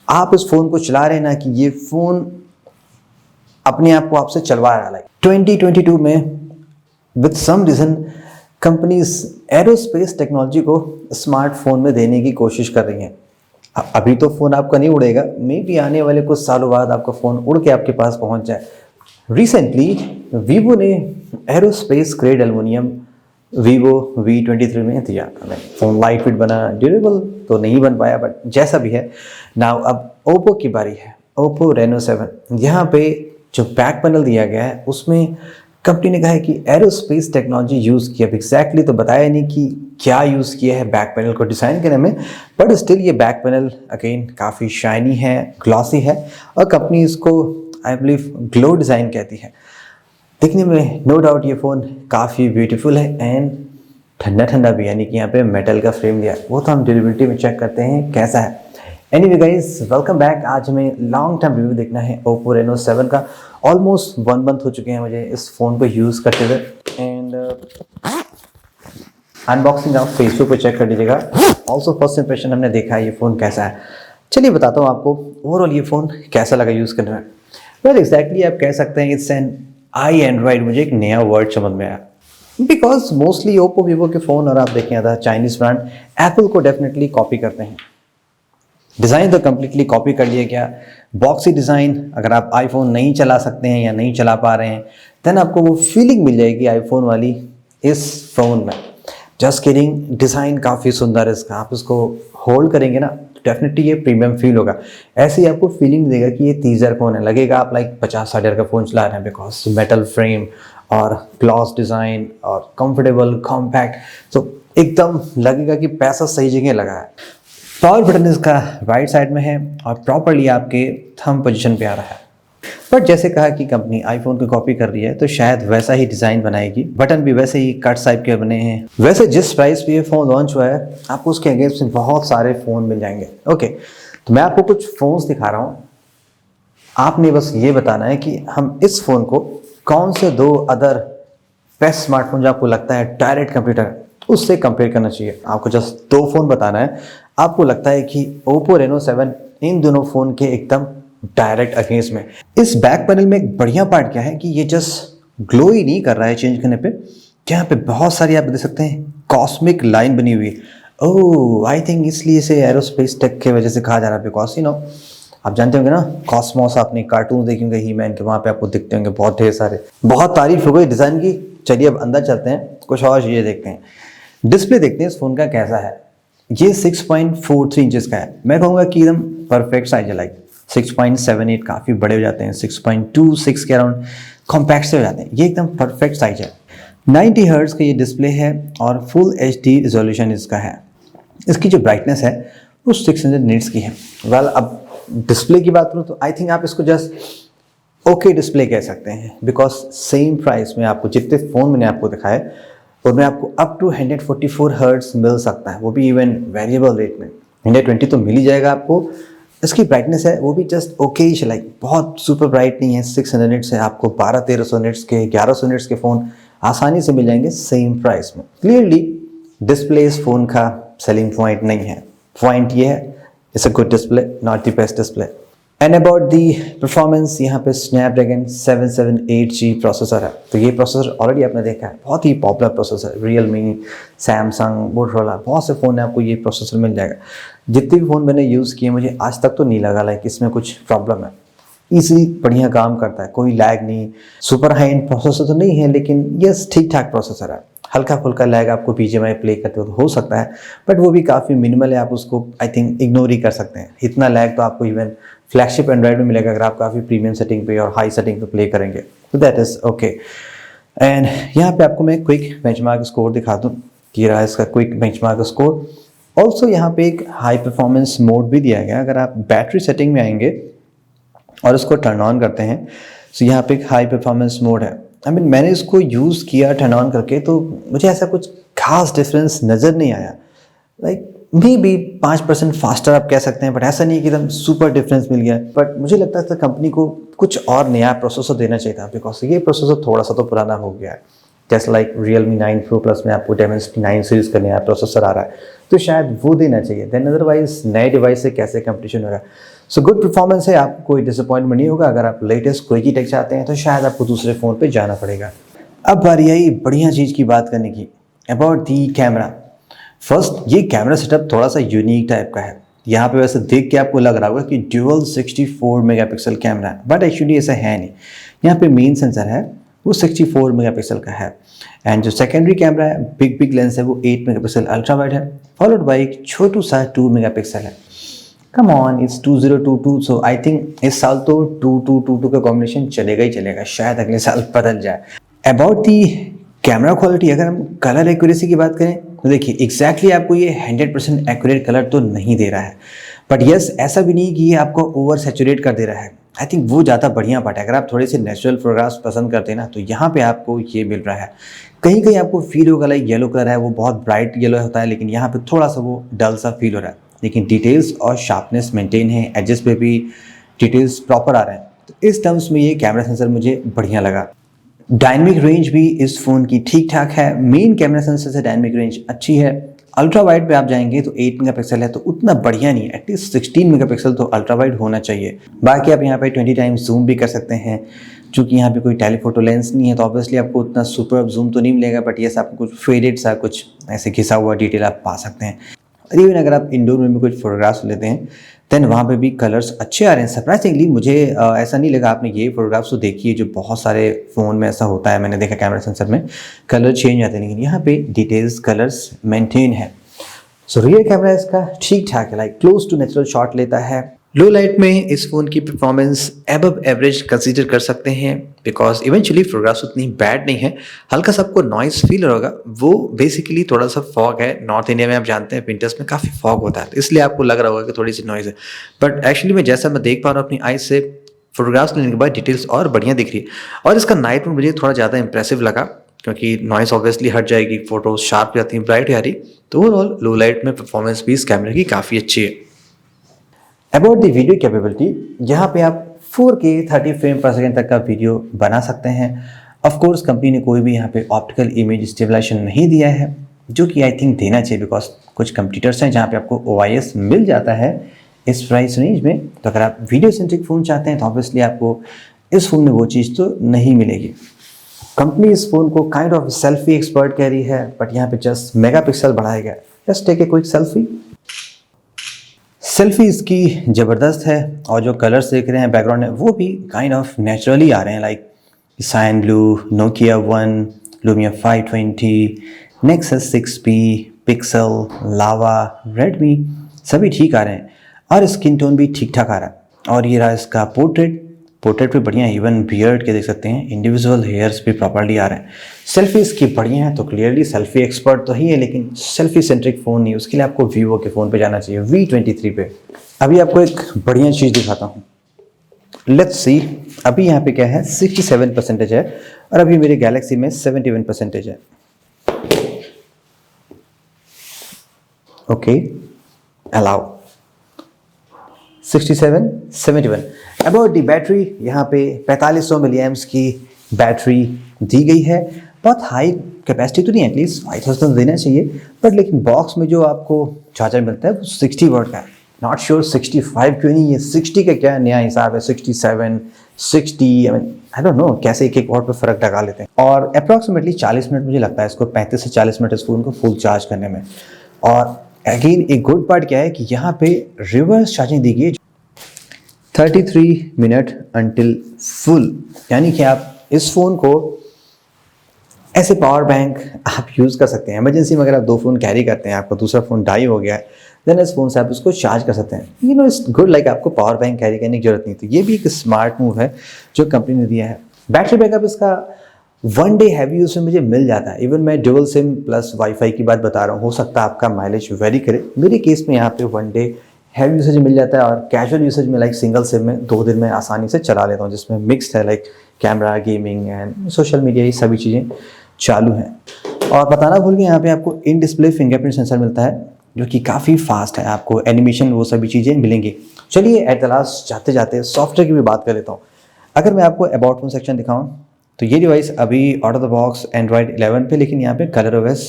आप इस फ़ोन को चला रहे हैं ना कि ये फ़ोन अपने आप को आपसे चलवा रहा है। 2022 में with some reason companies aerospace technology को स्मार्टफोन में देने की कोशिश कर रही हैं। अभी तो फ़ोन आपका नहीं उड़ेगा, मे भी आने वाले कुछ सालों बाद आपका फ़ोन उड़ के आपके पास पहुंच जाए। रिसेंटली वीवो ने aerospace grade aluminium Vivo V23 में दिया। फ़ोन लाइट वेट बना, ड्यूरेबल तो नहीं बन पाया, बट जैसा भी है। नाउ अब ओप्पो की बारी है। ओप्पो रेनो 7, यहाँ पे जो बैक पैनल दिया गया है उसमें कंपनी ने कहा है कि एरोस्पेस टेक्नोलॉजी यूज़ की। अब एग्जैक्टली तो बताया नहीं कि क्या यूज़ किया है बैक पैनल को डिज़ाइन करने में, बट स्टिल ये बैक पैनल अगेन काफ़ी शाइनी है, ग्लॉसी है, और कंपनी इसको आई बिलीव ग्लो डिज़ाइन कहती है। दिखने में नो डाउट ये फ़ोन काफ़ी ब्यूटीफुल है एंड ठंडा ठंडा भी, यानी कि यहाँ पे मेटल का फ्रेम दिया है, वो तो हम ड्यूरेबिलिटी में चेक करते हैं कैसा है। Anyway guys, welcome back. आज हमें लॉन्ग टर्म रिव्यू देखना है ओप्पो रेनो 7 का। ऑलमोस्ट 1 मंथ हो चुके हैं मुझे इस फ़ोन को यूज़ करते हुए, एंड अनबॉक्सिंग आप फेसबुक पे चेक कर लीजिएगा। ऑल्सो फर्स्ट इंप्रेशन हमने देखा है ये फ़ोन कैसा है। चलिए बताता हूँ आपको ओवरऑल ये फ़ोन कैसा लगा यूज़ करने में। वेल एग्जैक्टली आप कह सकते हैं इट्स एन आई एंड्रॉइड। मुझे एक नया वर्ड समझ में आया, बिकॉज मोस्टली ओप्पो वीवो के फ़ोन और आप देखें था चाइनीज़ ब्रांड एप्पल को डेफिनेटली कॉपी करते हैं। डिज़ाइन तो कम्प्लीटली कॉपी कर लिया गया, बॉक्सी डिज़ाइन। अगर आप आईफोन नहीं चला सकते हैं या नहीं चला पा रहे हैं, देन आपको वो फीलिंग मिल जाएगी आईफोन वाली इस फ़ोन में। जस्ट किडिंग, डिज़ाइन काफ़ी सुंदर है इसका। आप इसको होल्ड करेंगे ना, डेफिनेटली ये प्रीमियम फील होगा। ऐसे ही आपको फीलिंग देगा कि ये 30,000 फ़ोन है, लगेगा आप लाइक 50-60 हज़ार का फ़ोन चला रहे हैं, बिकॉज मेटल फ्रेम और ग्लॉस डिज़ाइन और कंफर्टेबल कॉम्पैक्ट, तो एकदम लगेगा कि पैसा सही जगह लगा है। पावर बटन इसका राइट साइड में है और प्रॉपरली आपके थंब पोजीशन पे आ रहा है। बट जैसे कहा कि कंपनी आईफोन की कॉपी कर रही है, तो शायद वैसा ही डिज़ाइन बनाएगी। बटन भी वैसे ही कट टाइप के बने हैं। वैसे जिस प्राइस पे ये फ़ोन लॉन्च हुआ है, आपको उसके अगेंस्ट में बहुत सारे फ़ोन मिल जाएंगे। ओके, तो मैं आपको कुछ फ़ोन्स दिखा रहा हूँ, आपने बस ये बताना है कि हम इस फ़ोन को कौन से 2 अदर बेस्ट स्मार्टफोन जो आपको लगता है डायरेक्ट कंप्यूटर उससे कंपेयर करना चाहिए। आपको जस्ट 2 फ़ोन बताना है। आपको लगता है कि ओप्पो रेनो 7 इन दोनों फ़ोन के एकदम डायरेक्ट अगेंस्ट में। इस बैक पैनल में एक बढ़िया पार्ट क्या है कि ये जस्ट ग्लो ही नहीं कर रहा है चेंज करने पे, यहाँ पे बहुत सारी आप देख सकते हैं कॉस्मिक लाइन बनी हुई है। ओह, आई थिंक इसलिए इसे एरोस्पेस टेक के वजह से कहा जा रहा है, बिकॉज यू नो आप जानते होंगे ना कॉस्मोस, आपने कार्टून देखे होंगे ही मैन के, वहाँ पे आपको दिखते होंगे बहुत ढेर सारे। बहुत तारीफ हो गई डिज़ाइन की, चलिए अब अंदर चलते हैं, कुछ और चीज़ें देखते हैं। डिस्प्ले देखते हैं इस फ़ोन का कैसा है। ये 6.43 इंचज़ का है। मैं कहूँगा कि एकदम परफेक्ट साइज है। लाइक 6.78 काफ़ी बड़े हो जाते हैं, 6.26 के अराउंड कॉम्पैक्ट से हो जाते हैं। ये एकदम परफेक्ट साइज है। 90 हर्ट्ज का ये डिस्प्ले है और फुल HD रिजोल्यूशन इसका है। इसकी जो ब्राइटनेस है वो 600 निट्स की है। वेल, अब डिस्प्ले की बात करूँ तो आई थिंक आप इसको जस्ट ओके डिस्प्ले कह सकते हैं, बिकॉज सेम प्राइस में आपको जितने फ़ोन मैंने आपको दिखाए उनमें आपको अप टू 144 हर्ट्ज मिल सकता है, वो भी इवन वेरिएबल रेट में। 120 तो मिल ही जाएगा आपको। इसकी ब्राइटनेस है वो भी जस्ट ओके ही, लाइक बहुत सुपर ब्राइट नहीं है। 600 निट्स है, आपको 1200-1300 निट्स के 1100 निट्स के फ़ोन आसानी से मिल जाएंगे सेम प्राइस में। क्लियरली डिस्प्ले इस फ़ोन का सेलिंग पॉइंट नहीं है। पॉइंट ये है it's a good display, not the best display. And about the performance, यहाँ पे स्नैपड्रैगन 778G प्रोसेसर है। तो ये प्रोसेसर ऑलरेडी आपने देखा है, बहुत ही popular processor. Realme, Samsung, Motorola, बहुत से फ़ोन में आपको ये प्रोसेसर मिल जाएगा। जितने भी फ़ोन मैंने यूज़ किए मुझे आज तक तो नहीं लगा लाइक इसमें कुछ प्रॉब्लम है। ईज़िली बढ़िया काम करता है, कोई लैग नहीं। सुपर हाई एंड प्रोसेसर तो नहीं है, लेकिन यस ठीक ठाक प्रोसेसर है। हल्का फुल्का लैग आपको BGMI प्ले करते हो सकता है, बट वो भी काफ़ी मिनिमल है। आप उसको आई थिंक इग्नोर ही कर सकते हैं। इतना लैग तो आपको इवन फ्लैगशिप एंड्रॉइड में मिलेगा अगर आप काफ़ी प्रीमियम सेटिंग पे और हाई सेटिंग पे प्ले करेंगे, तो दैट इज़ ओके। एंड यहाँ पे आपको मैं क्विक बेंचमार्क स्कोर दिखा दूँ कि रहा इसका क्विक बेंचमार्क स्कोर। ऑल्सो यहाँ पे एक हाई परफॉर्मेंस मोड भी दिया गया। अगर आप बैटरी सेटिंग में आएंगे और इसको टर्न ऑन करते हैं, तो यहाँ पे एक हाई परफॉर्मेंस मोड है। मैंने इसको यूज़ किया टर्न ऑन करके, तो मुझे ऐसा कुछ खास डिफरेंस नज़र नहीं आया। लाइक मे बी 5% फास्टर आप कह सकते हैं, बट ऐसा नहीं कि एकदम सुपर डिफरेंस मिल गया। बट मुझे लगता है कंपनी को कुछ और नया प्रोसेसर देना चाहिए था, बिकॉज ये प्रोसेसर थोड़ा सा तो पुराना हो गया है। जैसे लाइक Realme 9 Pro Plus में आपको Dimensity 9 सीरीज़ का नया प्रोसेसर आ रहा है, तो शायद वो देना चाहिए। देन अदरवाइज नए डिवाइस से कैसे कंपटीशन होगा। सो गुड परफॉर्मेंस है, आपको कोई डिसअपॉइंटमेंट नहीं होगा। अगर आप लेटेस्ट क्विकी टेक चाहते हैं तो शायद आपको दूसरे फ़ोन पे जाना पड़ेगा। अब बारी आई बढ़िया चीज़ की बात करने की, अबाउट दी कैमरा। फर्स्ट, ये कैमरा सेटअप थोड़ा सा यूनिक टाइप का है। यहाँ पे वैसे देख के आपको लग रहा होगा कि ड्यूअल 64 मेगापिक्सल कैमरा है, बट एक्चुअली ऐसा है नहीं। यहाँ पे मेन सेंसर है वो 64 मेगापिक्सल का है, एंड जो सेकेंडरी कैमरा है, बिग लेंस है, वो 8 मेगापिक्सल अल्ट्रा वाइड है, फॉलोड बाई एक छोटू सा 2 मेगापिक्सल है। Come on, it's 2022, so I think इस साल तो 2222 का कॉम्बिनेशन चलेगा ही चलेगा, शायद अगले साल बदल जाए। अबाउट दी कैमरा क्वालिटी, अगर हम कलर एक्यूरेसी की बात करें तो देखिए एग्जैक्टली आपको ये 100% एक्यूरेट कलर तो नहीं दे रहा है, बट यस ऐसा भी नहीं कि ये आपको ओवर सैचुरेट कर दे रहा है। आई थिंक वो ज़्यादा बढ़िया पार्ट है। अगर आप थोड़े से नेचुरल फोटोग्राफ्स पसंद करते हैं ना, तो यहाँ पे आपको ये मिल रहा है। कहीं कहीं आपको फील होगा लाइक येलो कलर है, वो बहुत ब्राइट येलो होता है, लेकिन यहाँ पे थोड़ा सा वो डल सा फील हो रहा है, लेकिन डिटेल्स और शार्पनेस मेंटेन है, एजेस पे भी डिटेल्स प्रॉपर आ रहे हैं। तो इस टर्म्स में ये कैमरा सेंसर मुझे बढ़िया लगा। डायनेमिक रेंज भी इस फ़ोन की ठीक ठाक है। मेन कैमरा सेंसर से डायनेमिक रेंज अच्छी है। अल्ट्रा वाइड पे आप जाएंगे तो 8 मेगापिक्सल है, तो उतना बढ़िया नहीं है। एटलीस्ट 16 मेगापिक्सल तो अल्ट्रा वाइड होना चाहिए। बाकी आप यहाँ पे 20 टाइम्स जूम भी कर सकते हैं। चूँकि यहाँ पे कोई टेलीफोटो लेंस नहीं है तो ऑब्वियसली आपको उतना सुपर जूम तो नहीं मिलेगा, बट यस आपको कुछ फेडेड सा, कुछ ऐसे घिसा हुआ डिटेल आप पा सकते हैं। और इवन अगर आप इंडोर में भी कुछ फोटोग्राफ्स लेते हैं देन वहाँ पे भी कलर्स अच्छे आ रहे हैं। सरप्राइजिंगली मुझे ऐसा नहीं लगा। आपने ये फोटोग्राफ्स तो देखी है, जो बहुत सारे फ़ोन में ऐसा होता है, मैंने देखा कैमरा सेंसर में कलर चेंज आते हैं, लेकिन यहाँ पे डिटेल्स कलर्स मेंटेन है। सो रियर कैमरा इसका ठीक ठाक है, like close to natural shot लेता है। लो लाइट में इस फ़ोन की परफॉर्मेंस एबव एवरेज कंसीडर कर सकते हैं, बिकॉज इवेंचुअली फोटोग्राफ्स उतनी बैड नहीं है। हल्का सा आपको नॉइस फील होगा, वो बेसिकली थोड़ा सा फॉग है। नॉर्थ इंडिया में आप जानते हैं विंटर्स में काफ़ी फॉग होता है, तो इसलिए आपको लग रहा होगा कि थोड़ी सी नॉइज़ है, बट एक्चुअली मैं जैसा मैं देख पा रहा हूँ अपनी आइज से, फोटोग्राफ्स लेने के बाद डिटेल्स और बढ़िया दिख रही है। और इसका नाइट में मुझे थोड़ा ज़्यादा इंप्रेसिव लगा, क्योंकि नॉइस ऑब्वियसली हट जाएगी, फोटोज शार्प जाती हैं, ब्राइट आ रही, तो ओवरऑल लो लाइट में परफॉर्मेंस भी इस कैमरे की काफ़ी अच्छी है। अबाउट द वीडियो कैपेबिलिटी, यहाँ पे आप 4K 30 फ्रेम पर सेकेंड तक का वीडियो बना सकते हैं। ऑफ कोर्स कंपनी ने कोई भी यहाँ पे ऑप्टिकल इमेज स्टेबलाइजेशन नहीं दिया है, जो कि आई थिंक देना चाहिए, बिकॉज कुछ कंप्यूटर्स हैं जहाँ पे आपको OIS मिल जाता है इस प्राइस रेंज में। तो अगर आप वीडियो सेंट्रिक फ़ोन चाहते हैं तो ऑब्वियसली आपको इस फ़ोन में वो चीज़ तो नहीं मिलेगी। कंपनी इस फ़ोन को काइंड ऑफ सेल्फी एक्सपर्ट कह रही है, बट यहाँ पे जस्ट मेगापिक्सल बढ़ाया गया। Just take a quick selfie. Selfie इसकी ज़बरदस्त है, और जो कलर्स देख रहे हैं बैकग्राउंड में वो भी काइंड ऑफ नेचुरली आ रहे हैं, like sign blue, Nokia 1, Lumia 520, Nexus 6P, Pixel, Lava, Redmi, सभी ठीक आ रहे हैं, और स्किन टोन भी ठीक ठाक आ रहा है। और ये रहा इसका पोर्ट्रेट भी बढ़िया है, इवन बियर्ड के देख सकते हैं, इंडिविजुअल हेयर्स भी प्रॉपर्ली आ रहे हैं। सेल्फी इसकी बढ़िया है, तो क्लियरली सेल्फी एक्सपर्ट तो ही है, लेकिन सेल्फी सेंट्रिक फ़ोन नहीं, उसके लिए आपको वीवो के फ़ोन पे जाना चाहिए, V23 पे। अभी आपको एक बढ़िया चीज़ दिखाता हूँ, लेट्स सी। अभी यहाँ पे क्या है, 67% है, और अभी मेरे गैलेक्सी में 71% है। Okay, allow 67, 71। About the battery, यहाँ पे 4500 mAh की बैटरी दी गई है। बहुत हाई कैपेसिटी तो नहीं, एटलीस्ट 5000 देना चाहिए, बट लेकिन बॉक्स में जो आपको चार्जर मिलता है वो 60 वाट का है। नॉट श्योर 65 क्यों नहीं है, 60 का क्या नया हिसाब है, 67, 60, आई डोंट नो कैसे एक वाट पे फ़र्क लगा लेते हैं। और अप्रॉक्सीमेटली 40 मिनट मुझे लगता है इसको, 35 से 40 मिनट इस फ़ोन को फुल चार्ज करने में। और अगेन एक गुड पार्ट क्या है कि यहाँ पे रिवर्स चार्जिंग दी गई है, 33 मिनट अंटिल फुल, यानी कि आप इस फ़ोन को ऐसे पावर बैंक आप यूज़ कर सकते हैं। इमरजेंसी में अगर आप 2 फ़ोन कैरी करते हैं, आपका दूसरा फ़ोन डाई हो गया है, देन इस फ़ोन से आप उसको चार्ज कर सकते हैं। You know it's good, like आपको पावर बैंक कैरी करने की जरूरत नहीं। तो ये भी एक स्मार्ट मूव है जो कंपनी ने दिया है। बैटरी बैकअप इसका 1 डे हैवी यूज में मुझे मिल जाता है। इवन मैं डुअल सिम प्लस वाईफाई की बात बता रहा हूँ, हो सकता है आपका माइलेज वेरी करे, मेरे केस में यहाँ पे 1 डे हैवी यूसेज मिल जाता है। और कैजुअल यूसेज में लाइक सिंगल सिम में 2 दिन में आसानी से चला लेता हूँ, जिसमें मिक्स्ड है, like camera, gaming and social media, ये सभी चीज़ें चालू हैं। और बताना भूल गया, यहाँ पे आपको इन डिस्प्ले फिंगरप्रिंट सेंसर मिलता है, जो कि काफ़ी फास्ट है, आपको एनिमेशन वो सभी चीज़ें मिलेंगी। चलिए एट द लास्ट जाते जाते सॉफ्टवेयर की भी बात कर लेता हूँ। अगर मैं आपको अबाउट फोन सेक्शन दिखाऊँ तो ये डिवाइस अभी out of the box Android 11 पे, लेकिन यहाँ पे ColorOS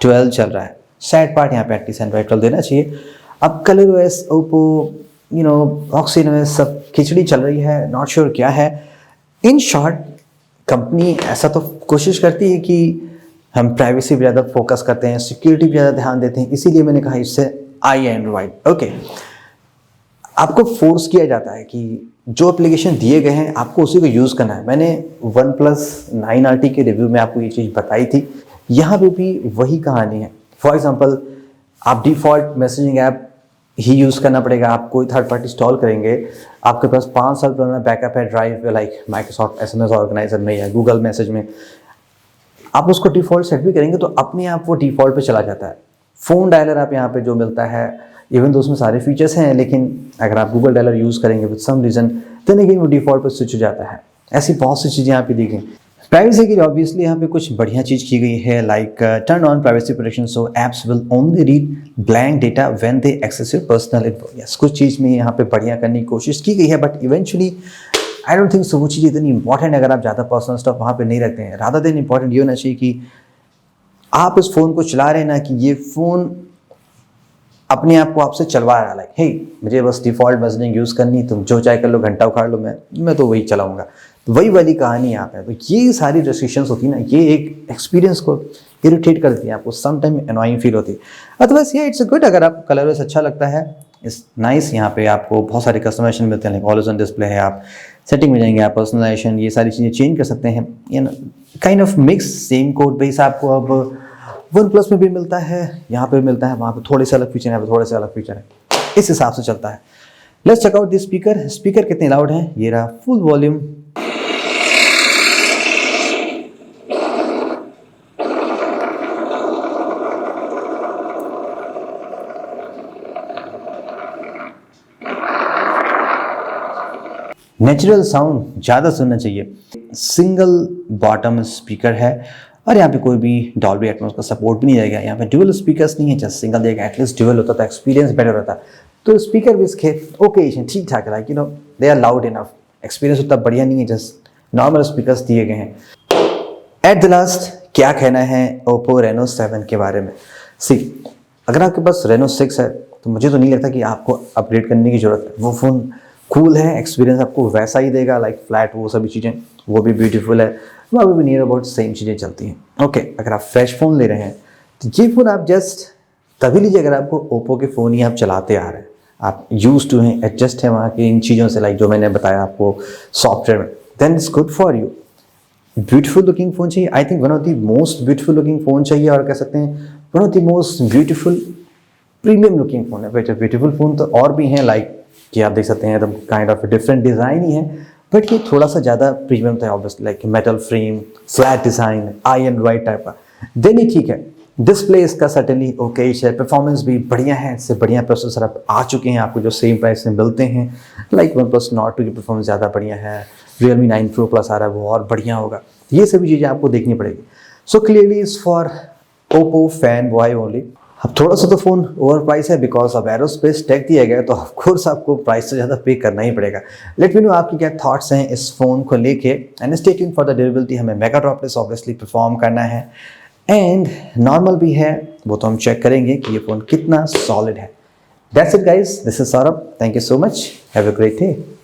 12 चल रहा है। सैड पार्ट यहाँ पे एटलीस्ट एंड्रॉयड 12 देना चाहिए। अब ColorOS ओप्पो ऑक्सीजन में सब खिचड़ी चल रही है, नॉट श्योर क्या है। इन शॉर्ट कंपनी ऐसा तो कोशिश करती है कि हम प्राइवेसी पे ज़्यादा फोकस करते हैं, सिक्योरिटी पे ज़्यादा ध्यान देते हैं, इसीलिए मैंने कहा इससे आई एंड्रॉइड। ओके, आपको फोर्स किया जाता है कि जो एप्लीकेशन दिए गए हैं आपको उसी को यूज़ करना है। मैंने OnePlus 9RT के रिव्यू में आपको ये चीज़ बताई थी, यहाँ पे भी वही कहानी है। फॉर एग्जांपल, आप डिफ़ॉल्ट मैसेजिंग ऐप ही यूज़ करना पड़ेगा। आप कोई थर्ड पार्टी इंस्टॉल करेंगे, आपके पास 5 साल पुराना बैकअप है ड्राइव पे, लाइक माइक्रोसॉफ्ट SMS ऑर्गेनाइजर में या गूगल मैसेज में, आप उसको डिफ़ॉल्ट सेट भी करेंगे तो अपने आप वो डिफ़ॉल्ट पे चला जाता है। फ़ोन डायलर आप यहाँ पे जो मिलता है, इवन तो उसमें सारे फीचर्स हैं, लेकिन अगर आप गूगल डायलर यूज़ करेंगे with some reason then again वो डिफ़ॉल्ट पे स्विच हो जाता है। ऐसी बहुत सी चीज़ें यहाँ पे दी गई। प्राइवेसी के लिए ऑब्वियसली यहाँ पे कुछ बढ़िया चीज़ की गई है, like turn on privacy protection so apps will only read blank data when they access your personal info. Yes, कुछ चीज़ में यहाँ पे बढ़िया करने की कोशिश की गई है, but eventually I don't think so वो चीज़ इतनी इंपॉर्टेंट है अगर आप ज़्यादा पर्सनल स्टफ वहाँ पे नहीं रखते हैं। रादर देन इंपॉर्टेंट ये होना चाहिए कि आप इस फ़ोन को चला रहे हैं ना, कि ये फ़ोन अपने आप को आपसे चलवा रहा है, लाइक हे मुझे बस डिफ़ॉल्ट मैसेजिंग यूज़ करनी, तुम जो चाहे कर लो, घंटा उखाड़ लो, मैं तो वही चलाऊँगा। तो वही वाली कहानी यहाँ पे है। तो ये सारी रेस्ट्रिक्शंस होती है ना, ये एक एक्सपीरियंस को इरिटेट करती है, आपको सम टाइम एनॉइंग फील होती है। अदरवाइज ये इट्स गुड, अगर आपको कलरलेस अच्छा लगता है, इट्स नाइस। यहाँ पे आपको बहुत सारे कस्टमाइजेशन मिलते हैं, लाइक ऑलवेज ऑन डिस्प्ले है, आप सेटिंग में जाएंगे, आप पर्सनलाइजेशन ये सारी चीज़ें चेंज कर सकते हैं। ये ना kind of mix same code base आपको अब OnePlus में भी मिलता है, यहाँ पे भी मिलता है, वहाँ पे थोड़े से अलग फीचर है, यहाँ पे थोड़े से अलग फीचर है, इस हिसाब से चलता है। Let's check out this speaker. Speaker कितने लाउड हैं, ये रहा फुल वॉल्यूम। नेचुरल साउंड ज़्यादा सुनना चाहिए। सिंगल बॉटम स्पीकर है और यहाँ पे कोई भी डॉल्बी एटमॉस का सपोर्ट भी नहीं जाएगा। यहाँ पे ड्यूअल स्पीकर्स नहीं है, जस्ट सिंगल देगा। एटलीस्ट ड्यूअल होता तो एक्सपीरियंस बेटर होता। तो स्पीकर भी इसके ओकेजन ठीक ठाक है, like they are loud enough. Experience उतना बढ़िया नहीं है, जस्ट नॉर्मल स्पीकर्स दिए गए हैं। एट द लास्ट क्या कहना है Oppo Reno 7 के बारे में। सी, अगर आपके पास Reno 6 है तो मुझे तो नहीं लगता कि आपको अपग्रेड करने की ज़रूरत है। वो फ़ोन कूल है, एक्सपीरियंस आपको वैसा ही देगा, लाइक फ्लैट वो सभी चीज़ें, वो भी ब्यूटीफुल है, वहाँ पे भी नियर अबाउट सेम चीज़ें चलती हैं। ओके, अगर आप फ्रेश फ़ोन ले रहे हैं तो ये फ़ोन आप जस्ट तभी लीजिए अगर आपको Oppo के फ़ोन ही आप चलाते आ रहे हैं, आप यूज टू हैं, एडजस्ट है वहाँ की इन चीज़ों से, लाइक जो मैंने बताया आपको सॉफ्टवेयर में, then it's good for you. Beautiful looking phone चाहिए, I think one of the most beautiful looking phone चाहिए, और कह सकते हैं one of the most beautiful premium looking phone है। बेटर ब्यूटीफुल फ़ोन तो और भी हैं, लाइक कि आप देख सकते हैं एकदम काइंड ऑफ डिफरेंट डिज़ाइन ही है, बट ये थोड़ा सा ज़्यादा प्रीमियम था obviously, like metal frame, flat design, I and white type का। देन ही ठीक है, डिस्प्ले इसका सर्टेनली ओके है, परफॉर्मेंस भी बढ़िया है, इससे बढ़िया प्रोसेसर अब आ चुके हैं आपको जो सेम प्राइस में मिलते हैं, लाइक OnePlus Nord 2 की परफॉर्मेंस ज़्यादा बढ़िया है, Realme 9 Pro Plus आ रहा है वो और बढ़िया होगा, ये सभी चीज़ें आपको देखनी पड़ेगी। So clearly is for Oppo fan boy only. अब थोड़ा सा तो फ़ोन ओवर प्राइस है, बिकॉज अब एरोस्पेस टैग दिया गया है, तो ऑफकोर्स आपको प्राइस से ज़्यादा पे करना ही पड़ेगा। लेट मी नो आपकी क्या थॉट्स हैं इस फ़ोन को लेके, and stay tuned for the durability. हमें मेगा ड्रॉपलेस ऑब्वियसली परफॉर्म करना है, एंड नॉर्मल भी है, वो तो हम चेक करेंगे कि ये फ़ोन कितना सॉलिड है। That's it guys, this is Saurabh, thank you so much, have a great day.